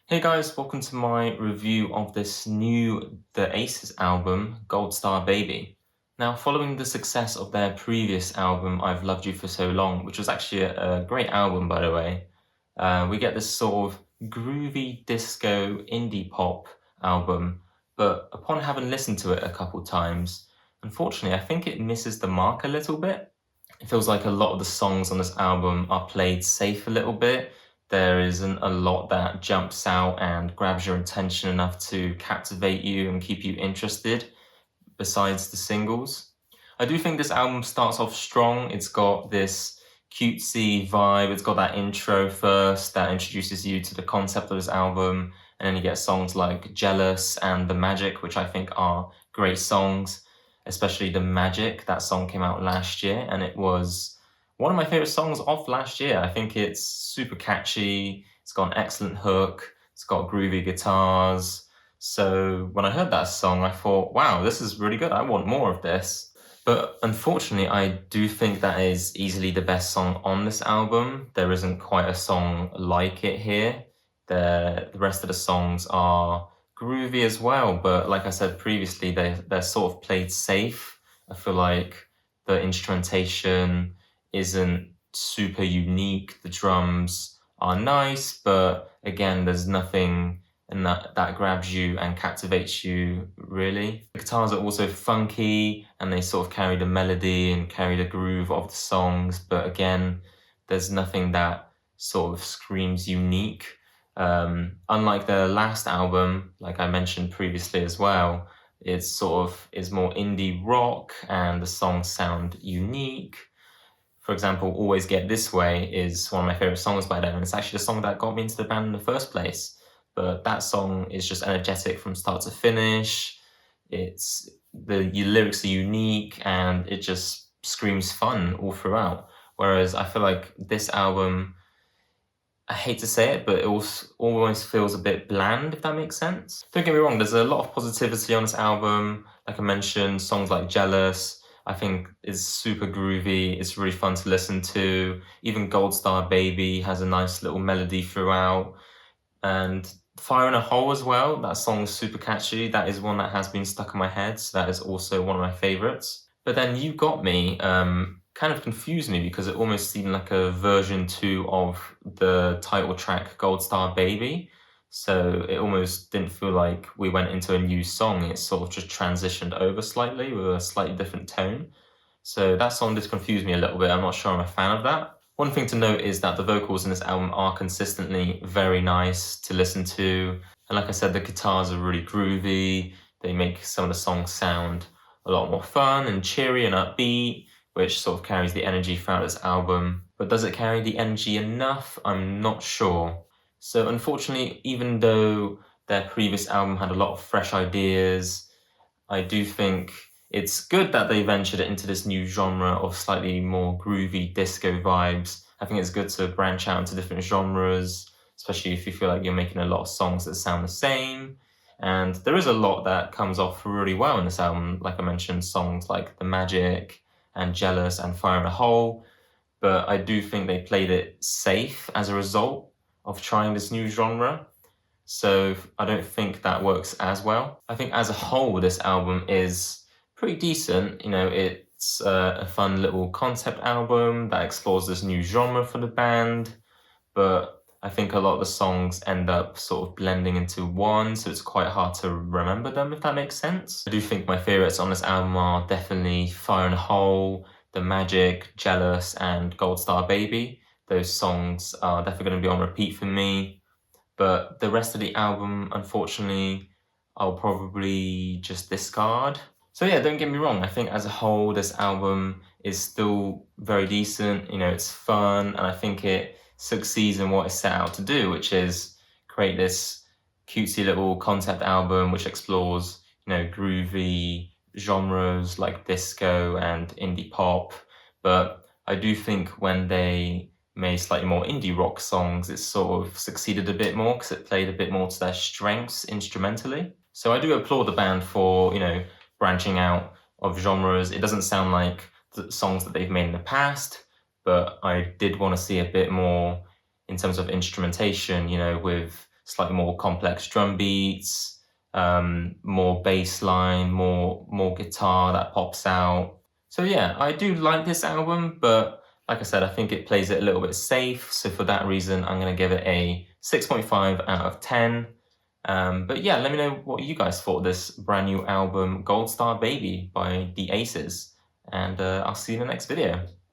Hey guys, welcome to my review of this new The Aces album, Gold Star Baby. Now, following the success of their previous album, I've Loved You for So Long, which was actually a great album, by the way, we get this sort of groovy disco indie pop album, but upon having listened to it a couple times, unfortunately, I think it misses the mark a little bit. It feels like a lot of the songs on this album are played safe a little bit. There isn't a lot that jumps out and grabs your attention enough to captivate you and keep you interested besides the singles. I do think this album starts off strong. It's got this cutesy vibe. It's got that intro first that introduces you to the concept of this album. And then you get songs like Jealous and The Magic, which I think are great songs, especially The Magic. That song came out last year and it was one of my favorite songs off last year. I think it's super catchy. It's got an excellent hook. It's got groovy guitars. So when I heard that song, I thought, wow, this is really good. I want more of this. But unfortunately, I do think that is easily the best song on this album. There isn't quite a song like it here. The rest of the songs are groovy as well, but like I said previously, they're sort of played safe. I feel like the instrumentation isn't super unique. The drums are nice, but again, there's nothing and that grabs you and captivates you, really. The guitars are also funky and they sort of carry the melody and carry the groove of the songs, but again, there's nothing that sort of screams unique. Unlike their last album, like I mentioned previously as well, it sort of is more indie rock and the songs sound unique. For example, Always Get This Way is one of my favorite songs by them, and it's actually the song that got me into the band in the first place. But that song is just energetic from start to finish. The lyrics are unique and it just screams fun all throughout. Whereas I feel like this album, I hate to say it, but it also almost feels a bit bland, if that makes sense. Don't get me wrong, there's a lot of positivity on this album. Like I mentioned, songs like Jealous, I think is super groovy. It's really fun to listen to. Even Gold Star Baby has a nice little melody throughout. And Fire in a Hole as well, that song is super catchy. That is one that has been stuck in my head, so that is also one of my favorites. But then You Got Me kind of confused me because it almost seemed like a version 2 of the title track Gold Star Baby. So it almost didn't feel like we went into a new song. It sort of just transitioned over slightly with a slightly different tone. So that song did confuse me a little bit. I'm not sure I'm a fan of that. One thing to note is that the vocals in this album are consistently very nice to listen to. And like I said, the guitars are really groovy. They make some of the songs sound a lot more fun and cheery and upbeat, which sort of carries the energy throughout this album. But does it carry the energy enough? I'm not sure. So unfortunately, even though their previous album had a lot of fresh ideas, I do think it's good that they ventured into this new genre of slightly more groovy disco vibes. I think it's good to branch out into different genres, especially if you feel like you're making a lot of songs that sound the same. And there is a lot that comes off really well in this album. Like I mentioned, songs like The Magic and Jealous and Fire in a Hole. But I do think they played it safe as a result of trying this new genre. So I don't think that works as well. I think as a whole, this album is pretty decent. You know, it's a fun little concept album that explores this new genre for the band. But I think a lot of the songs end up sort of blending into one, so it's quite hard to remember them, if that makes sense. I do think my favorites on this album are definitely Fire in a Hole, The Magic, Jealous, and Gold Star Baby. Those songs are definitely going to be on repeat for me. But the rest of the album, unfortunately, I'll probably just discard. So yeah, don't get me wrong. I think as a whole, this album is still very decent. You know, it's fun, and I think it succeeds in what it set out to do, which is create this cutesy little concept album which explores, you know, groovy genres like disco and indie pop. But I do think when they made slightly more indie rock songs, it sort of succeeded a bit more because it played a bit more to their strengths instrumentally. So I do applaud the band for, you know, branching out of genres. It doesn't sound like the songs that they've made in the past, but I did want to see a bit more in terms of instrumentation, you know, with slightly more complex drum beats, more bass line, more guitar that pops out. So yeah, I do like this album, but like I said, I think it plays it a little bit safe. So for that reason, I'm going to give it a 6.5 out of 10. But yeah, let me know what you guys thought of this brand new album, Gold Star Baby by The Aces. And I'll see you in the next video.